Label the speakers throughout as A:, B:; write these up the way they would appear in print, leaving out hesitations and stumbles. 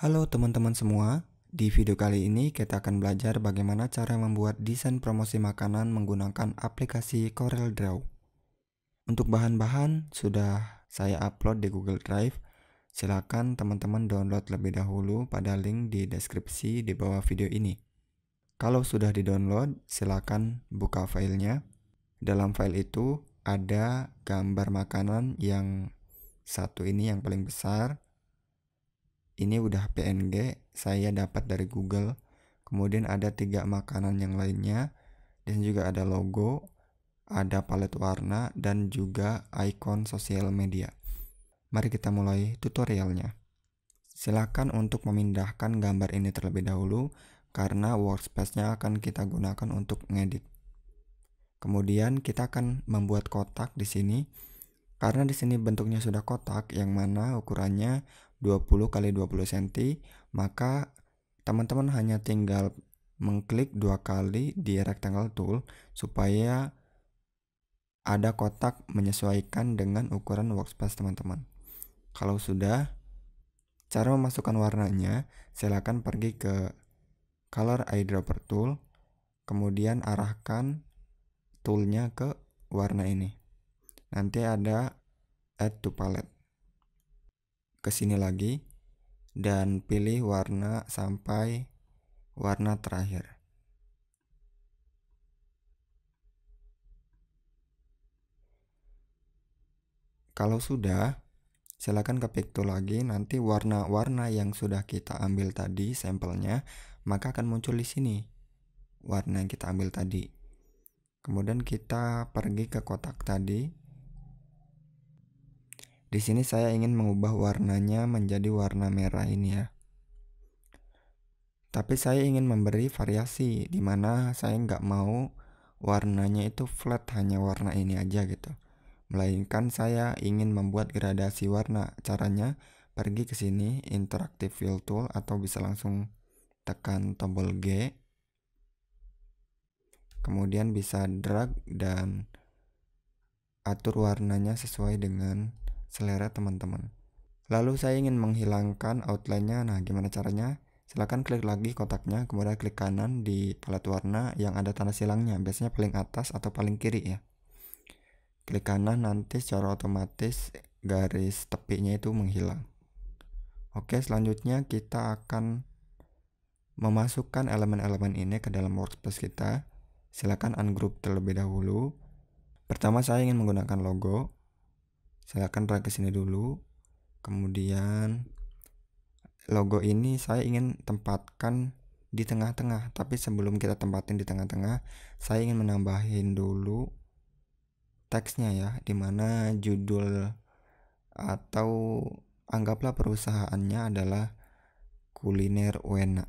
A: Halo teman-teman semua, di video kali ini kita akan belajar bagaimana cara membuat desain promosi makanan menggunakan aplikasi CorelDRAW. Untuk bahan-bahan sudah saya upload di Google Drive, silakan teman-teman download lebih dahulu pada link di deskripsi di bawah video ini. Kalau sudah di-download, silakan buka filenya. Dalam file itu ada gambar makanan yang satu ini yang paling besar. Ini udah PNG, saya dapat dari Google. Kemudian ada 3 makanan yang lainnya, dan juga ada logo, ada palet warna, dan juga ikon sosial media. Mari kita mulai tutorialnya. Silakan untuk memindahkan gambar ini terlebih dahulu, karena workspace-nya akan kita gunakan untuk ngedit. Kemudian kita akan membuat kotak di sini. Karena di sini bentuknya sudah kotak yang mana ukurannya 20 x 20 cm, maka teman-teman hanya tinggal mengklik 2 kali di rectangle tool supaya ada kotak menyesuaikan dengan ukuran workspace teman-teman. Kalau sudah, cara memasukkan warnanya, silakan pergi ke color eyedropper tool, kemudian arahkan toolnya ke warna ini. Nanti ada add to palette. Ke sini lagi dan pilih warna sampai warna terakhir. Kalau sudah, silakan ke pick tool lagi. Nanti warna-warna yang sudah kita ambil tadi sampelnya, maka akan muncul di sini warna yang kita ambil tadi. Kemudian kita pergi ke kotak tadi. Di sini saya ingin mengubah warnanya menjadi warna merah ini ya. Tapi saya ingin memberi variasi, di mana saya nggak mau warnanya itu flat, hanya warna ini aja gitu. Melainkan saya ingin membuat gradasi warna. Caranya pergi ke sini, interactive fill tool, atau bisa langsung tekan tombol G. Kemudian bisa drag dan atur warnanya sesuai dengan selera teman-teman. Lalu saya ingin menghilangkan outline-nya. Nah, gimana caranya? Silahkan klik lagi kotaknya, kemudian klik kanan di palet warna yang ada tanda silangnya, biasanya paling atas atau paling kiri ya. Klik kanan, nanti secara otomatis garis tepinya itu menghilang. Oke, selanjutnya kita akan memasukkan elemen-elemen ini ke dalam workspace kita. Silakan ungroup terlebih dahulu. Pertama saya ingin menggunakan logo. Silakan drag ke sini dulu. Kemudian logo ini saya ingin tempatkan di tengah-tengah, tapi sebelum kita tempatin di tengah-tengah, saya ingin menambahin dulu teksnya ya, dimana judul atau anggaplah perusahaannya adalah Kuliner Wena.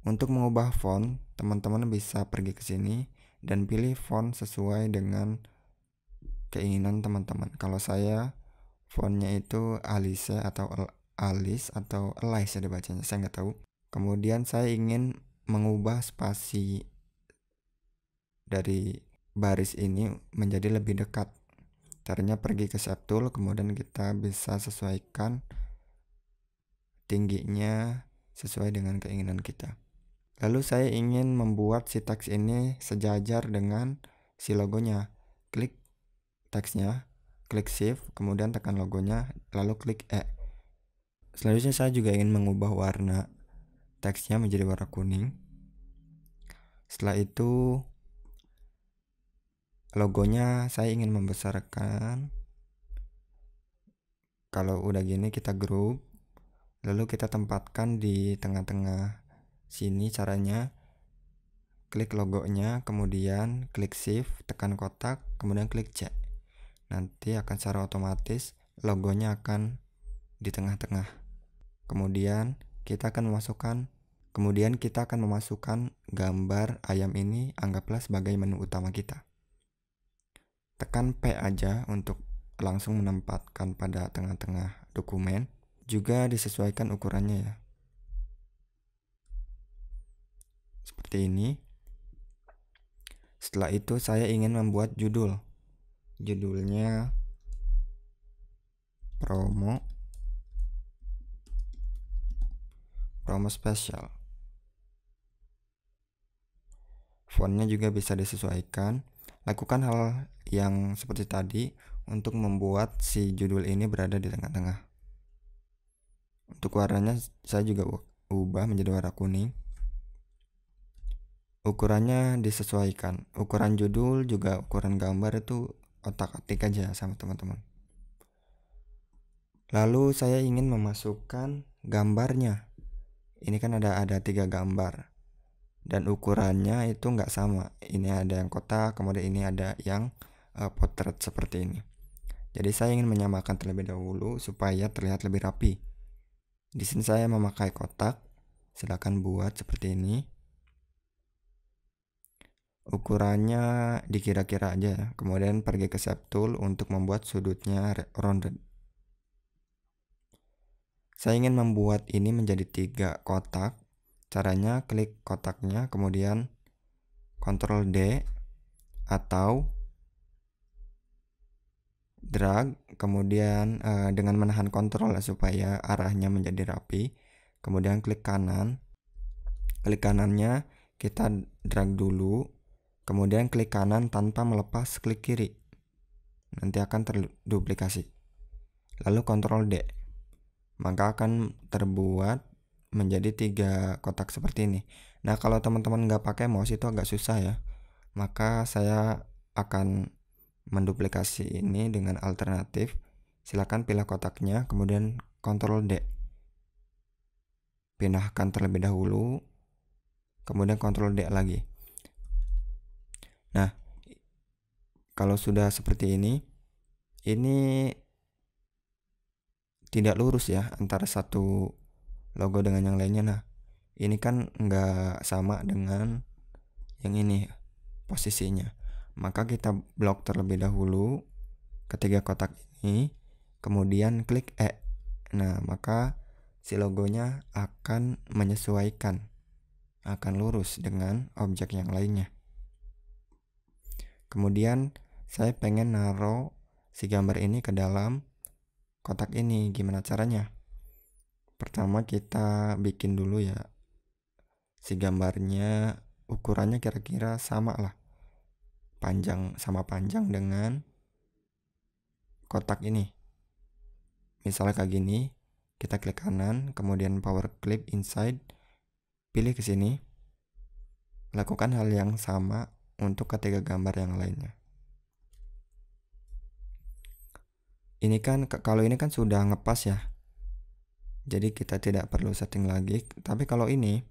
A: Untuk mengubah font, teman-teman bisa pergi ke sini dan pilih font sesuai dengan keinginan teman-teman. Kalau saya fontnya itu Alice atau Alice atau Alice ya dibacanya, saya nggak tahu. Kemudian saya ingin mengubah spasi dari baris ini menjadi lebih dekat. Caranya pergi ke shape tool, kemudian kita bisa sesuaikan tingginya sesuai dengan keinginan kita. Lalu saya ingin membuat si teks ini sejajar dengan si logonya. Klik teksnya, klik shift, kemudian tekan logonya, lalu klik E. Selanjutnya saya juga ingin mengubah warna teksnya menjadi warna kuning. Setelah itu logonya saya ingin membesarkan. Kalau udah gini kita group, lalu kita tempatkan di tengah-tengah sini. Caranya klik logonya, kemudian klik shift, tekan kotak, kemudian klik C. Nanti akan secara otomatis logonya akan di tengah-tengah. Kemudian kita akan memasukkan gambar ayam ini, anggaplah sebagai menu utama kita. Tekan P aja untuk langsung menempatkan pada tengah-tengah dokumen. Juga disesuaikan ukurannya ya, seperti ini. Setelah itu saya ingin membuat judulnya promo spesial. Fontnya juga bisa disesuaikan. Lakukan hal yang seperti tadi untuk membuat si judul ini berada di tengah-tengah. Untuk warnanya saya juga ubah menjadi warna kuning. Ukurannya disesuaikan. Ukuran judul juga ukuran gambar itu otak-atik aja sama teman-teman. Lalu saya ingin memasukkan gambarnya. Ini kan ada 3 gambar dan ukurannya itu nggak sama. Ini ada yang kotak, kemudian ini ada yang potret seperti ini. Jadi saya ingin menyamakan terlebih dahulu supaya terlihat lebih rapi. Di sini saya memakai kotak. Silakan buat seperti ini. Ukurannya dikira-kira aja ya. Kemudian pergi ke shape tool untuk membuat sudutnya rounded. Saya ingin membuat ini menjadi 3 kotak. Caranya klik kotaknya, kemudian Ctrl D atau drag, kemudian dengan menahan kontrol supaya arahnya menjadi rapi. Kemudian klik kanan. Klik kanannya kita drag dulu, kemudian klik kanan tanpa melepas klik kiri. Nanti akan terduplikasi. Lalu Ctrl D. Maka akan terbuat menjadi 3 kotak seperti ini. Nah, kalau teman-teman nggak pakai mouse itu agak susah ya. Maka saya akan menduplikasi ini dengan alternatif. Silakan pilih kotaknya, kemudian Ctrl D. Pindahkan terlebih dahulu, kemudian Ctrl D lagi. Nah, kalau sudah seperti ini tidak lurus ya antara satu logo dengan yang lainnya. Nah, ini kan nggak sama dengan yang ini posisinya. Maka kita blok terlebih dahulu ketiga kotak ini, kemudian klik E. Nah, maka si logonya akan menyesuaikan, akan lurus dengan objek yang lainnya. Kemudian saya pengen naruh si gambar ini ke dalam kotak ini. Gimana caranya? Pertama kita bikin dulu ya si gambarnya, ukurannya kira-kira sama lah, sama panjang dengan kotak ini. Misalnya kayak gini, kita klik kanan, kemudian power clip inside, pilih ke sini, lakukan hal yang sama untuk ketiga gambar yang lainnya. Ini kan kalau ini kan sudah ngepas ya, jadi kita tidak perlu setting lagi. Tapi kalau ini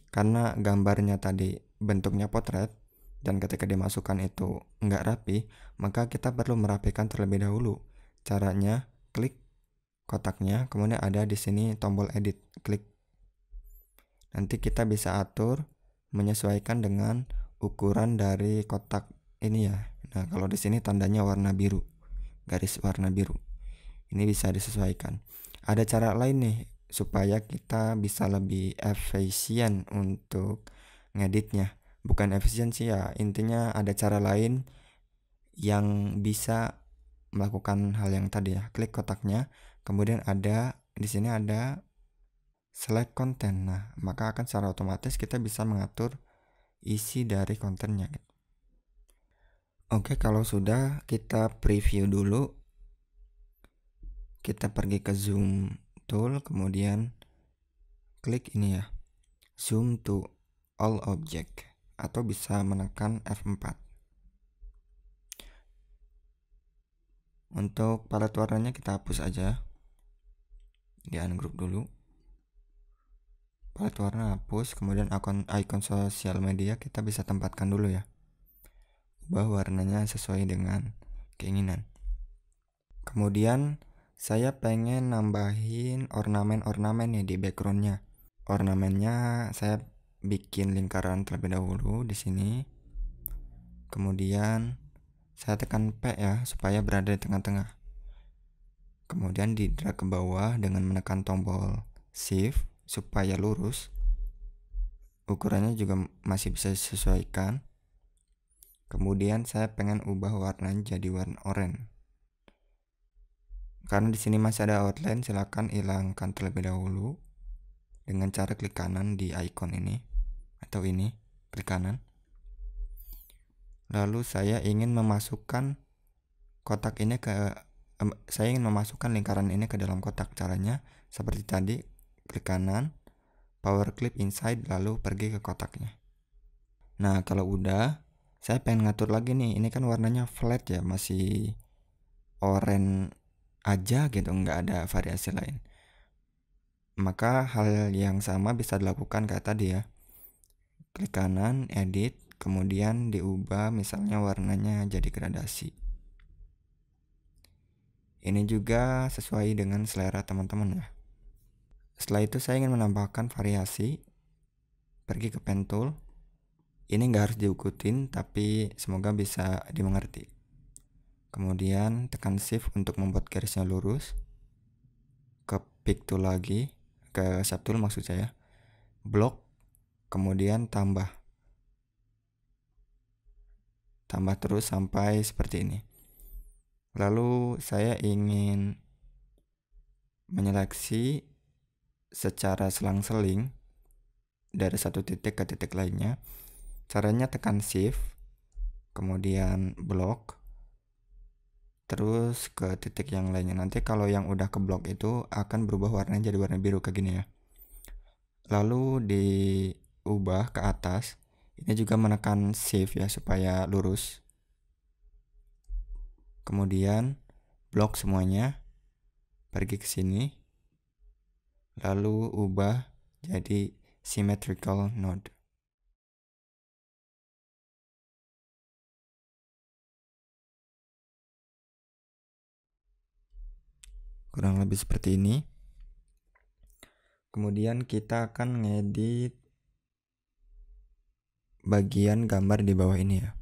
A: karena gambarnya tadi bentuknya potret dan ketika dimasukkan itu nggak rapi, maka kita perlu merapikan terlebih dahulu. Caranya klik kotaknya, kemudian ada di sini tombol edit, klik. Nanti kita bisa atur menyesuaikan dengan ukuran dari kotak ini ya. Nah, kalau di sini tandanya warna biru, garis warna biru. Ini bisa disesuaikan. Ada cara lain nih supaya kita bisa lebih efisien untuk ngeditnya. Bukan efisiensi ya, intinya ada cara lain yang bisa melakukan hal yang tadi ya. Klik kotaknya, kemudian ada di sini ada select content. Nah, maka akan secara otomatis kita bisa mengatur isi dari kontennya. Oke, kalau sudah kita preview dulu. Kita pergi ke zoom tool, kemudian klik ini ya, zoom to all object, atau bisa menekan F4. Untuk palet warnanya kita hapus aja, di ungroup dulu, palet warna hapus, kemudian icon sosial media kita bisa tempatkan dulu ya, ubah warnanya sesuai dengan keinginan. Kemudian saya pengen nambahin ornamen-ornamen nih di backgroundnya. Ornamennya saya bikin lingkaran terlebih dahulu di sini. Kemudian saya tekan P ya supaya berada di tengah-tengah. Kemudian di drag ke bawah dengan menekan tombol Shift supaya lurus. Ukurannya juga masih bisa disesuaikan. Kemudian saya pengen ubah warnanya jadi warna oranye. Karena di sini masih ada outline, silakan hilangkan terlebih dahulu dengan cara klik kanan di icon ini atau ini, klik kanan. Lalu saya ingin memasukkan kotak ini saya ingin memasukkan lingkaran ini ke dalam kotak. Caranya seperti tadi, klik kanan, power clip inside, lalu pergi ke kotaknya. Nah, kalau udah, saya pengen ngatur lagi nih. Ini kan warnanya flat ya, masih oranye aja gitu, nggak ada variasi lain. Maka hal yang sama bisa dilakukan kayak tadi ya. Klik kanan, edit, kemudian diubah misalnya warnanya jadi gradasi. Ini juga sesuai dengan selera teman-teman ya. Setelah itu saya ingin menambahkan variasi, pergi ke pen tool. Ini nggak harus diikutin, tapi semoga bisa dimengerti. Kemudian tekan shift untuk membuat garisnya lurus. Ke pick tool lagi, ke shape tool maksud saya. Block, kemudian tambah terus sampai seperti ini. Lalu saya ingin menyeleksi secara selang-seling dari satu titik ke titik lainnya. Caranya tekan shift, kemudian block, terus ke titik yang lainnya. Nanti kalau yang udah ke block itu akan berubah warnanya jadi warna biru kayak gini ya. Lalu diubah ke atas. Ini juga menekan shift ya supaya lurus. Kemudian blok semuanya, pergi ke sini, lalu ubah jadi symmetrical node. Kurang lebih seperti ini. Kemudian kita akan ngedit bagian gambar di bawah ini ya.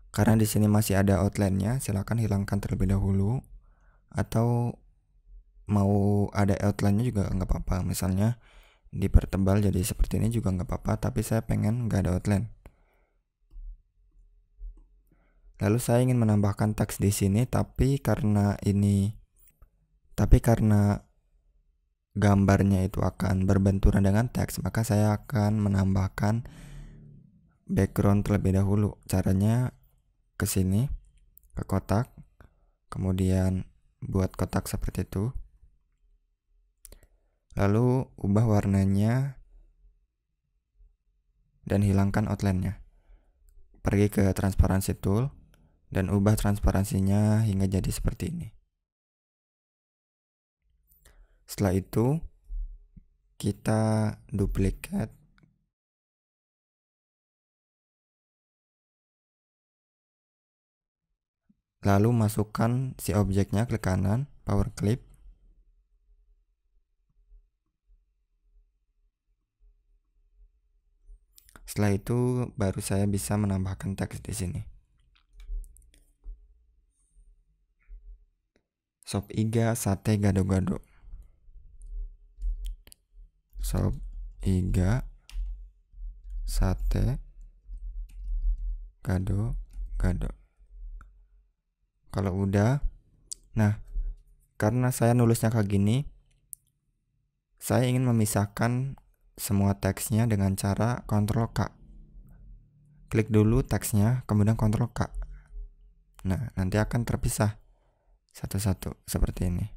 A: Karena di sini masih ada outline-nya, silakan hilangkan terlebih dahulu. Atau mau ada outline-nya juga nggak apa-apa. Misalnya dipertebal jadi seperti ini juga nggak apa-apa, tapi saya pengen nggak ada outline. Lalu saya ingin menambahkan teks di sini, tapi karena gambarnya itu akan berbenturan dengan teks, maka saya akan menambahkan background terlebih dahulu. Caranya ke sini, ke kotak, kemudian buat kotak seperti itu. Lalu ubah warnanya dan hilangkan outline-nya. Pergi ke transparansi tool dan ubah transparansinya hingga jadi seperti ini. Setelah itu kita duplicate, lalu masukkan si objeknya, klik kanan, power clip. Setelah itu baru saya bisa menambahkan teks di sini. Sop iga sate gado-gado. Sop iga sate gado-gado. Kalau udah, nah karena saya nulisnya kayak gini, saya ingin memisahkan semua teksnya dengan cara Ctrl K. Klik dulu teksnya, kemudian Ctrl K. Nah, nanti akan terpisah satu-satu seperti ini.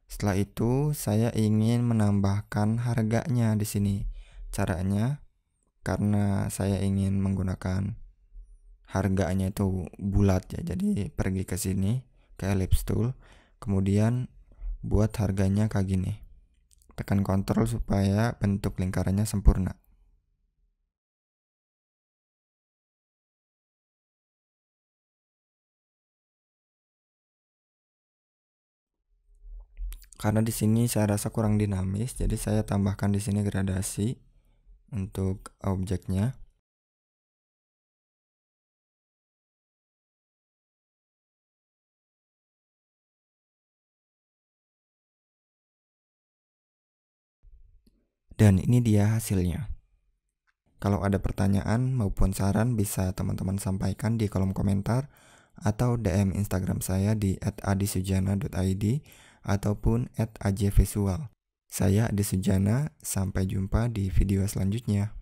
A: Setelah itu, saya ingin menambahkan harganya di sini. Caranya, karena saya ingin menggunakan harganya itu bulat ya, jadi pergi ke sini ke ellipse tool, kemudian buat harganya kayak gini. Tekan Ctrl supaya bentuk lingkarannya sempurna. Karena di sini saya rasa kurang dinamis, jadi saya tambahkan di sini gradasi untuk objeknya. Dan ini dia hasilnya. Kalau ada pertanyaan maupun saran bisa teman-teman sampaikan di kolom komentar atau DM Instagram saya di @adisujana.id ataupun @ajvisual. Saya Adi Sujana, sampai jumpa di video selanjutnya.